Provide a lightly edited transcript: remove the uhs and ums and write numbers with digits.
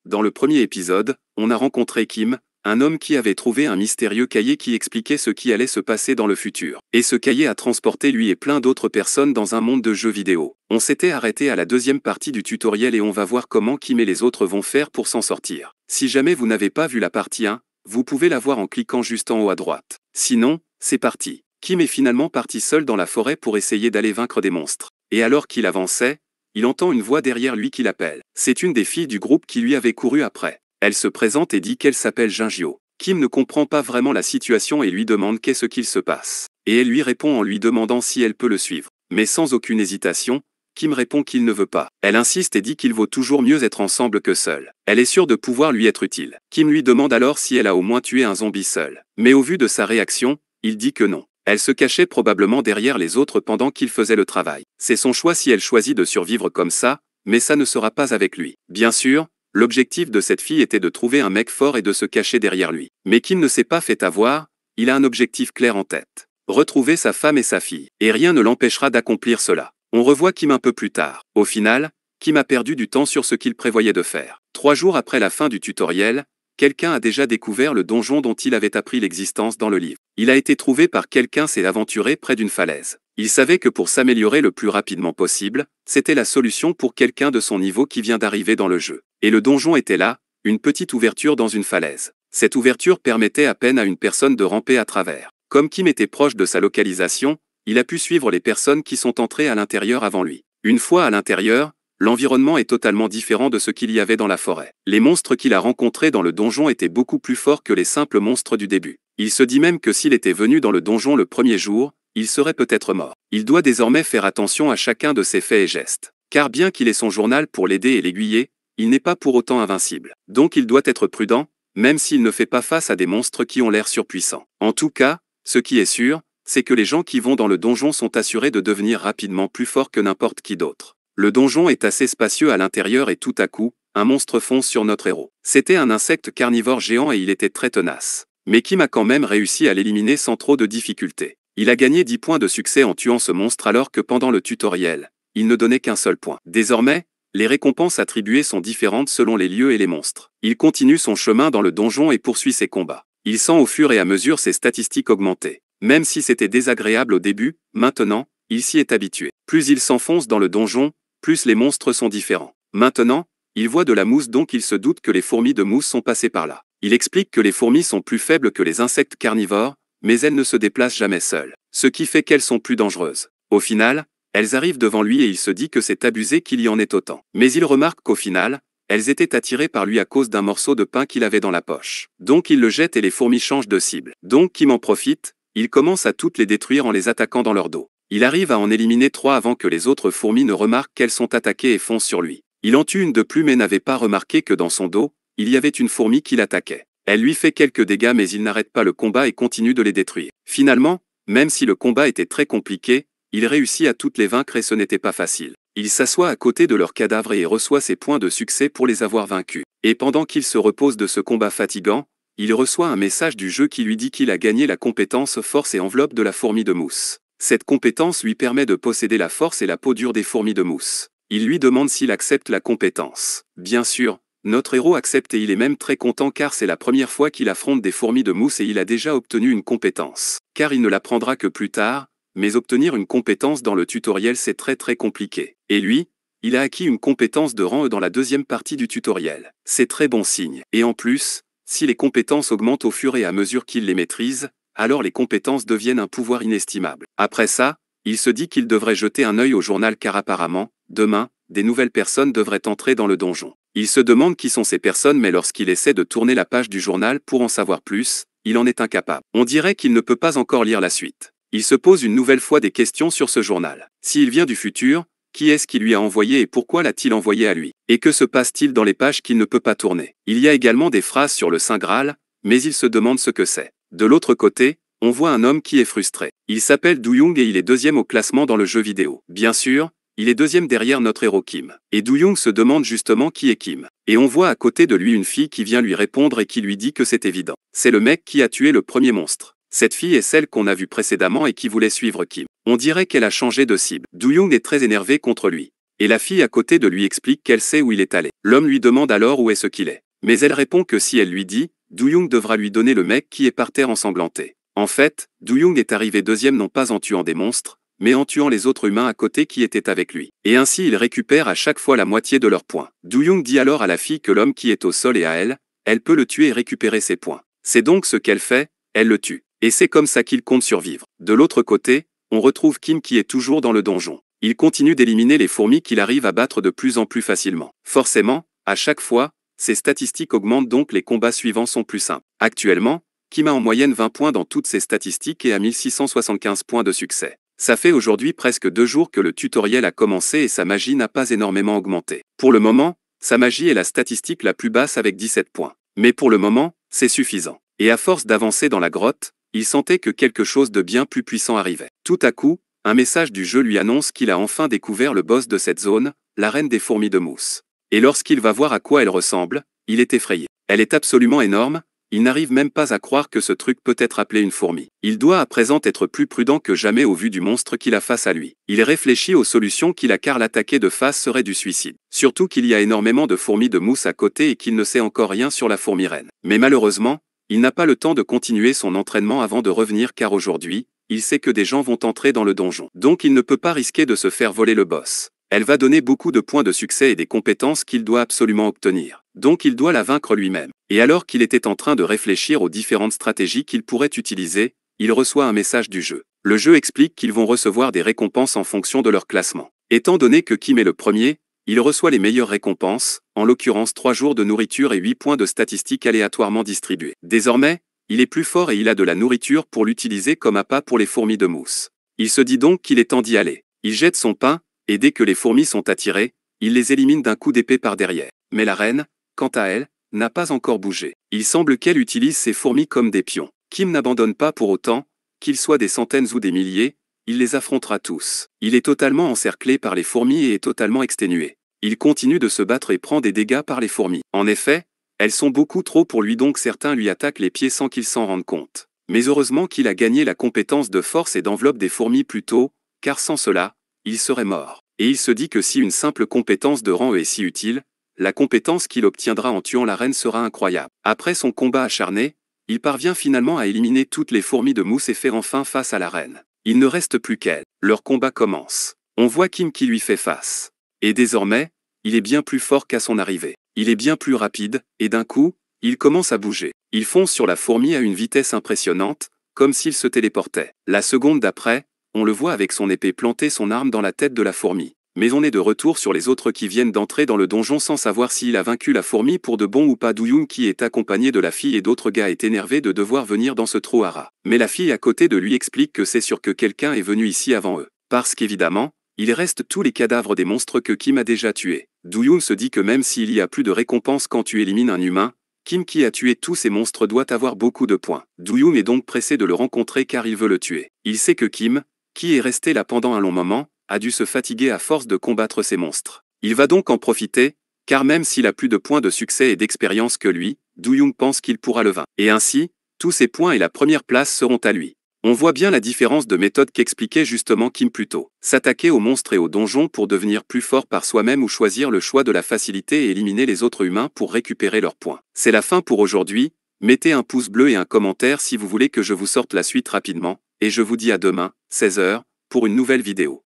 Dans le premier épisode, on a rencontré Kim, un homme qui avait trouvé un mystérieux cahier qui expliquait ce qui allait se passer dans le futur. Et ce cahier a transporté lui et plein d'autres personnes dans un monde de jeux vidéo. On s'était arrêté à la deuxième partie du tutoriel et on va voir comment Kim et les autres vont faire pour s'en sortir. Si jamais vous n'avez pas vu la partie 1, vous pouvez la voir en cliquant juste en haut à droite. Sinon, c'est parti. Kim est finalement parti seul dans la forêt pour essayer d'aller vaincre des monstres. Et alors qu'il avançait, il entend une voix derrière lui qui l'appelle. C'est une des filles du groupe qui lui avait couru après. Elle se présente et dit qu'elle s'appelle Jingyo. Kim ne comprend pas vraiment la situation et lui demande qu'est-ce qu'il se passe. Et elle lui répond en lui demandant si elle peut le suivre. Mais sans aucune hésitation, Kim répond qu'il ne veut pas. Elle insiste et dit qu'il vaut toujours mieux être ensemble que seul. Elle est sûre de pouvoir lui être utile. Kim lui demande alors si elle a au moins tué un zombie seul. Mais au vu de sa réaction, il dit que non. Elle se cachait probablement derrière les autres pendant qu'il faisait le travail. C'est son choix si elle choisit de survivre comme ça, mais ça ne sera pas avec lui. Bien sûr, l'objectif de cette fille était de trouver un mec fort et de se cacher derrière lui. Mais Kim ne s'est pas fait avoir, il a un objectif clair en tête. Retrouver sa femme et sa fille. Et rien ne l'empêchera d'accomplir cela. On revoit Kim un peu plus tard. Au final, Kim a perdu du temps sur ce qu'il prévoyait de faire. 3 jours après la fin du tutoriel, quelqu'un a déjà découvert le donjon dont il avait appris l'existence dans le livre. Il a été trouvé par quelqu'un s'est aventuré près d'une falaise. Il savait que pour s'améliorer le plus rapidement possible, c'était la solution pour quelqu'un de son niveau qui vient d'arriver dans le jeu. Et le donjon était là, une petite ouverture dans une falaise. Cette ouverture permettait à peine à une personne de ramper à travers. Comme Kim était proche de sa localisation, il a pu suivre les personnes qui sont entrées à l'intérieur avant lui. Une fois à l'intérieur, l'environnement est totalement différent de ce qu'il y avait dans la forêt. Les monstres qu'il a rencontrés dans le donjon étaient beaucoup plus forts que les simples monstres du début. Il se dit même que s'il était venu dans le donjon le premier jour, il serait peut-être mort. Il doit désormais faire attention à chacun de ses faits et gestes. Car bien qu'il ait son journal pour l'aider et l'aiguiller, il n'est pas pour autant invincible. Donc il doit être prudent, même s'il ne fait pas face à des monstres qui ont l'air surpuissants. En tout cas, ce qui est sûr, c'est que les gens qui vont dans le donjon sont assurés de devenir rapidement plus forts que n'importe qui d'autre. Le donjon est assez spacieux à l'intérieur et tout à coup, un monstre fonce sur notre héros. C'était un insecte carnivore géant et il était très tenace. Mais Kim a quand même réussi à l'éliminer sans trop de difficultés. Il a gagné 10 points de succès en tuant ce monstre alors que pendant le tutoriel, il ne donnait qu'un seul point. Désormais, les récompenses attribuées sont différentes selon les lieux et les monstres. Il continue son chemin dans le donjon et poursuit ses combats. Il sent au fur et à mesure ses statistiques augmenter. Même si c'était désagréable au début, maintenant, il s'y est habitué. Plus il s'enfonce dans le donjon, plus les monstres sont différents. Maintenant, il voit de la mousse donc il se doute que les fourmis de mousse sont passées par là. Il explique que les fourmis sont plus faibles que les insectes carnivores, mais elles ne se déplacent jamais seules. Ce qui fait qu'elles sont plus dangereuses. Au final, elles arrivent devant lui et il se dit que c'est abusé qu'il y en ait autant. Mais il remarque qu'au final, elles étaient attirées par lui à cause d'un morceau de pain qu'il avait dans la poche. Donc il le jette et les fourmis changent de cible. Donc Kim en profite, il commence à toutes les détruire en les attaquant dans leur dos. Il arrive à en éliminer 3 avant que les autres fourmis ne remarquent qu'elles sont attaquées et foncent sur lui. Il en tue une de plus mais n'avait pas remarqué que dans son dos, il y avait une fourmi qui l'attaquait. Elle lui fait quelques dégâts mais il n'arrête pas le combat et continue de les détruire. Finalement, même si le combat était très compliqué, il réussit à toutes les vaincre et ce n'était pas facile. Il s'assoit à côté de leurs cadavres et reçoit ses points de succès pour les avoir vaincus. Et pendant qu'il se repose de ce combat fatigant, il reçoit un message du jeu qui lui dit qu'il a gagné la compétence force et enveloppe de la fourmi de mousse. Cette compétence lui permet de posséder la force et la peau dure des fourmis de mousse. Il lui demande s'il accepte la compétence. Bien sûr, notre héros accepte et il est même très content car c'est la première fois qu'il affronte des fourmis de mousse et il a déjà obtenu une compétence. Car il ne l'apprendra que plus tard, mais obtenir une compétence dans le tutoriel c'est très compliqué. Et lui, il a acquis une compétence de rang E dans la deuxième partie du tutoriel. C'est très bon signe. Et en plus, si les compétences augmentent au fur et à mesure qu'il les maîtrise, alors les compétences deviennent un pouvoir inestimable. Après ça, il se dit qu'il devrait jeter un œil au journal car apparemment, demain, des nouvelles personnes devraient entrer dans le donjon. Il se demande qui sont ces personnes mais lorsqu'il essaie de tourner la page du journal pour en savoir plus, il en est incapable. On dirait qu'il ne peut pas encore lire la suite. Il se pose une nouvelle fois des questions sur ce journal. S'il vient du futur, qui est-ce qui lui a envoyé et pourquoi l'a-t-il envoyé à lui? Et que se passe-t-il dans les pages qu'il ne peut pas tourner? Il y a également des phrases sur le Saint Graal, mais il se demande ce que c'est. De l'autre côté, on voit un homme qui est frustré. Il s'appelle Do-young et il est 2e au classement dans le jeu vidéo. Bien sûr, il est 2e derrière notre héros Kim. Et Do-young se demande justement qui est Kim. Et on voit à côté de lui une fille qui vient lui répondre et qui lui dit que c'est évident. C'est le mec qui a tué le premier monstre. Cette fille est celle qu'on a vue précédemment et qui voulait suivre Kim. On dirait qu'elle a changé de cible. Do-young est très énervé contre lui. Et la fille à côté de lui explique qu'elle sait où il est allé. L'homme lui demande alors où est-ce qu'il est. Mais elle répond que si elle lui dit, Do-young devra lui donner le mec qui est par terre ensanglanté. En fait, Do-young est arrivé deuxième non pas en tuant des monstres, mais en tuant les autres humains à côté qui étaient avec lui. Et ainsi il récupère à chaque fois la moitié de leurs points. Do-young dit alors à la fille que l'homme qui est au sol est à elle, elle peut le tuer et récupérer ses points. C'est donc ce qu'elle fait, elle le tue. Et c'est comme ça qu'il compte survivre. De l'autre côté, on retrouve Kim qui est toujours dans le donjon. Il continue d'éliminer les fourmis qu'il arrive à battre de plus en plus facilement. Forcément, à chaque fois, ses statistiques augmentent donc les combats suivants sont plus simples. Actuellement, Kim a en moyenne 20 points dans toutes ses statistiques et a 1675 points de succès. Ça fait aujourd'hui presque 2 jours que le tutoriel a commencé et sa magie n'a pas énormément augmenté. Pour le moment, sa magie est la statistique la plus basse avec 17 points. Mais pour le moment, c'est suffisant. Et à force d'avancer dans la grotte, il sentait que quelque chose de bien plus puissant arrivait. Tout à coup, un message du jeu lui annonce qu'il a enfin découvert le boss de cette zone, la reine des fourmis de mousse. Et lorsqu'il va voir à quoi elle ressemble, il est effrayé. Elle est absolument énorme, il n'arrive même pas à croire que ce truc peut être appelé une fourmi. Il doit à présent être plus prudent que jamais au vu du monstre qu'il a face à lui. Il réfléchit aux solutions qu'il a car l'attaquer de face serait du suicide. Surtout qu'il y a énormément de fourmis de mousse à côté et qu'il ne sait encore rien sur la fourmi reine. Mais malheureusement, il n'a pas le temps de continuer son entraînement avant de revenir car aujourd'hui, il sait que des gens vont entrer dans le donjon. Donc il ne peut pas risquer de se faire voler le boss. Elle va donner beaucoup de points de succès et des compétences qu'il doit absolument obtenir. Donc il doit la vaincre lui-même. Et alors qu'il était en train de réfléchir aux différentes stratégies qu'il pourrait utiliser, il reçoit un message du jeu. Le jeu explique qu'ils vont recevoir des récompenses en fonction de leur classement. Étant donné que Kim est le premier, il reçoit les meilleures récompenses, en l'occurrence 3 jours de nourriture et 8 points de statistiques aléatoirement distribués. Désormais, il est plus fort et il a de la nourriture pour l'utiliser comme appât pour les fourmis de mousse. Il se dit donc qu'il est temps d'y aller. Il jette son pain, et dès que les fourmis sont attirées, il les élimine d'un coup d'épée par derrière. Mais la reine, quant à elle, n'a pas encore bougé. Il semble qu'elle utilise ses fourmis comme des pions. Kim n'abandonne pas pour autant, qu'ils soient des centaines ou des milliers, il les affrontera tous. Il est totalement encerclé par les fourmis et est totalement exténué. Il continue de se battre et prend des dégâts par les fourmis. En effet, elles sont beaucoup trop pour lui donc certains lui attaquent les pieds sans qu'il s'en rende compte. Mais heureusement qu'il a gagné la compétence de force et d'enveloppe des fourmis plus tôt, car sans cela, il serait mort. Et il se dit que si une simple compétence de rang est si utile, la compétence qu'il obtiendra en tuant la reine sera incroyable. Après son combat acharné, il parvient finalement à éliminer toutes les fourmis de mousse et faire enfin face à la reine. Il ne reste plus qu'elle. Leur combat commence. On voit Kim qui lui fait face. Et désormais, il est bien plus fort qu'à son arrivée. Il est bien plus rapide, et d'un coup, il commence à bouger. Il fonce sur la fourmi à une vitesse impressionnante, comme s'il se téléportait. La seconde d'après, on le voit avec son épée planter son arme dans la tête de la fourmi. Mais on est de retour sur les autres qui viennent d'entrer dans le donjon sans savoir s'il a vaincu la fourmi pour de bon ou pas. Do-young qui est accompagné de la fille et d'autres gars est énervé de devoir venir dans ce trou à rats. Mais la fille à côté de lui explique que c'est sûr que quelqu'un est venu ici avant eux. Parce qu'évidemment, il reste tous les cadavres des monstres que Kim a déjà tués. Do-young se dit que même s'il y a plus de récompenses quand tu élimines un humain, Kim qui a tué tous ces monstres doit avoir beaucoup de points. Do-young est donc pressé de le rencontrer car il veut le tuer. Il sait que Kim, qui est resté là pendant un long moment, a dû se fatiguer à force de combattre ces monstres. Il va donc en profiter, car même s'il a plus de points de succès et d'expérience que lui, Do-young pense qu'il pourra le vaincre. Et ainsi, tous ses points et la première place seront à lui. On voit bien la différence de méthode qu'expliquait justement Kim plus tôt. S'attaquer aux monstres et aux donjons pour devenir plus fort par soi-même ou choisir le choix de la facilité et éliminer les autres humains pour récupérer leurs points. C'est la fin pour aujourd'hui, mettez un pouce bleu et un commentaire si vous voulez que je vous sorte la suite rapidement, et je vous dis à demain, 16 h, pour une nouvelle vidéo.